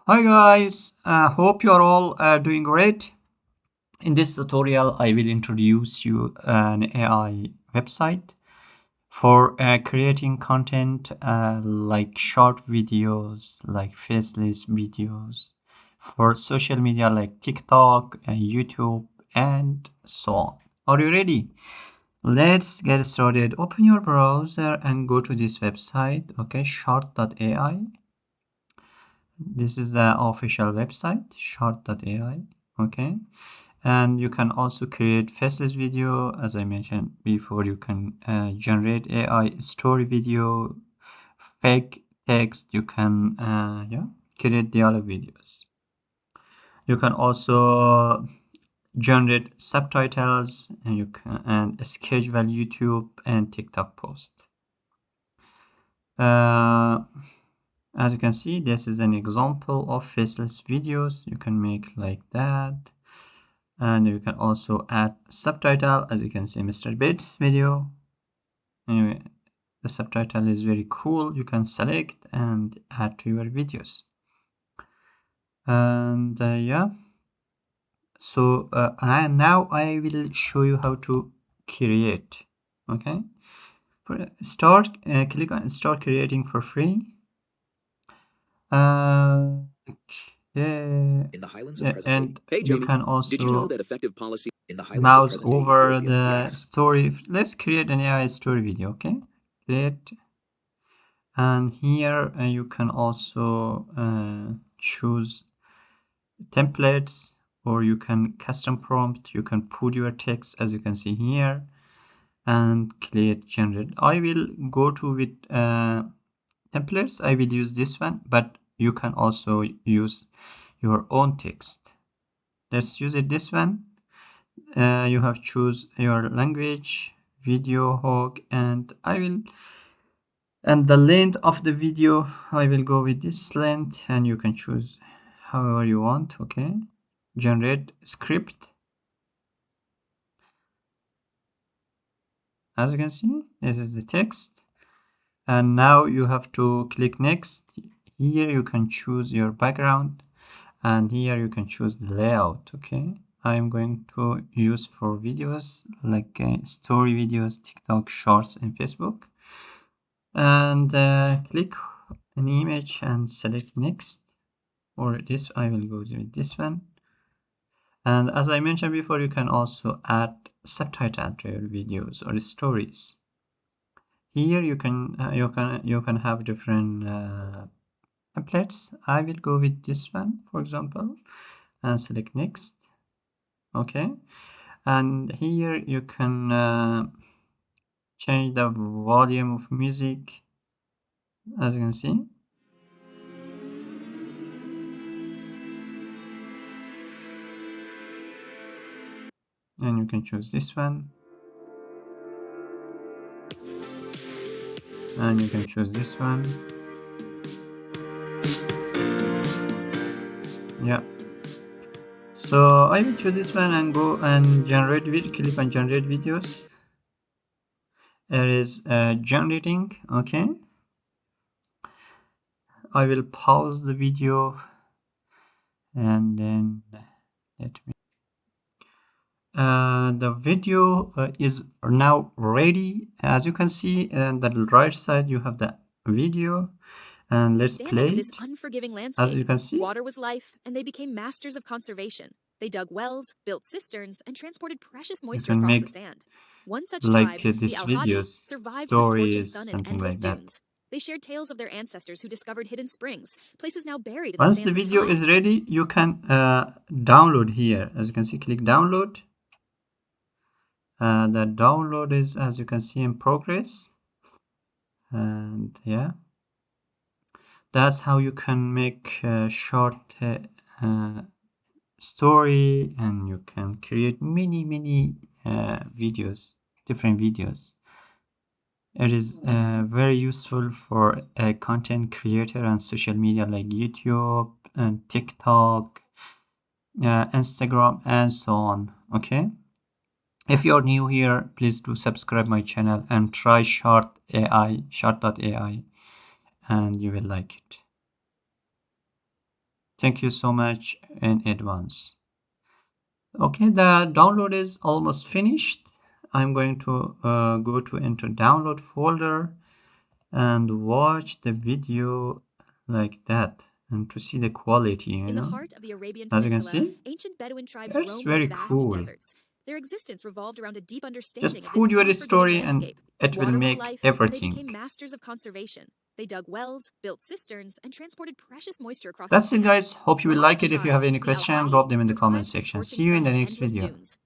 Hi guys, hope you're all doing great. In this tutorial, I will introduce you an AI website for creating content like short videos, like faceless videos, for social media like TikTok, YouTube, and so on. Are you ready? Let's get started. Open your browser and go to this website, okay, Short.AI. This is the official website, Short.AI, okay? And you can also create faceless video. As I mentioned before, you can generate AI story video, fake text. You can create dialogue videos. You can also generate subtitles, and you can schedule YouTube and TikTok post. As you can see, this is an example of faceless videos. You can make like that. And you can also add subtitle. As you can see, Mr. Bates video. Anyway, the subtitle is very cool. You can select and add to your videos. And yeah. So now I will show you how to create. Okay. Start. Click on Start Creating for free. In the Highlands of present And Hey, you Jamie, can did you know also that effective policy in the Highlands of mouse present day over Ethiopia, the the story. Let's create an AI story video, okay? Create. And here you can also choose templates, or you can custom prompt. You can put your text, as you can see here, and create generate. I will go to with templates. I will use this one, but you can also use your own text. Let's use it this one. You have choose your language, video hook, and the length of the video, I will go with this length, and you can choose however you want. Okay, generate script. As you can see, this is the text, and now you have to click next. Here you can choose your background, and here you can choose the layout. Okay, I am going to use for videos like story videos, TikTok, Shorts, and Facebook. And click an image and select next, or this. I will go with this one. And as I mentioned before, you can also add subtitle to your videos or stories. Here you can have different templates. I will go with this one, for example, and select next. Okay, and here you can change the volume of music, as you can see. And you can choose this one, and you can choose this one. Yeah, so I will choose this one and go and generate video. Click on generate videos. There is generating. Okay, I will pause the video, and then let me the video is now ready. As you can see, on the right side you have the video, and let's play in it. this unforgiving landscape, As you can see, water was life, and they became masters of conservation. They dug wells, built cisterns, and transported precious moisture can across the make sand. One such like tribe, the these Al-Hadi, videos, survived the scorching stories, sun and something endless like that. dunes. They shared tales of their ancestors who discovered hidden springs, places now buried in the Once the sands of video time. is ready, you can download here. As you can see, click download. The download is, as you can see, in progress. And yeah, that's how you can make a short story, and you can create many videos, different videos. It is very useful for a content creator on social media like YouTube and TikTok, Instagram, and so on. Okay, if you're new here, please do subscribe my channel and try Short.AI, and you will like it. Thank you so much in advance. Okay, the download is almost finished. I'm going to go to enter download folder and watch the video like that and to see the quality, In the heart of the Arabian As you can Peninsula, see, ancient Bedouin tribes it's roamed very the vast cool. deserts. Their existence revolved around a deep Just understanding of put this your unforgiving story and landscape. it will Water was make life, and they everything. became masters of conservation. They dug wells, built cisterns, and transported precious moisture across That's the it, planet. guys. Hope you will One like such it. If you tribe, have any the question, Al-Wadi, drop them in the comment survived the section. scorching See you in sun the and next endless video. dunes.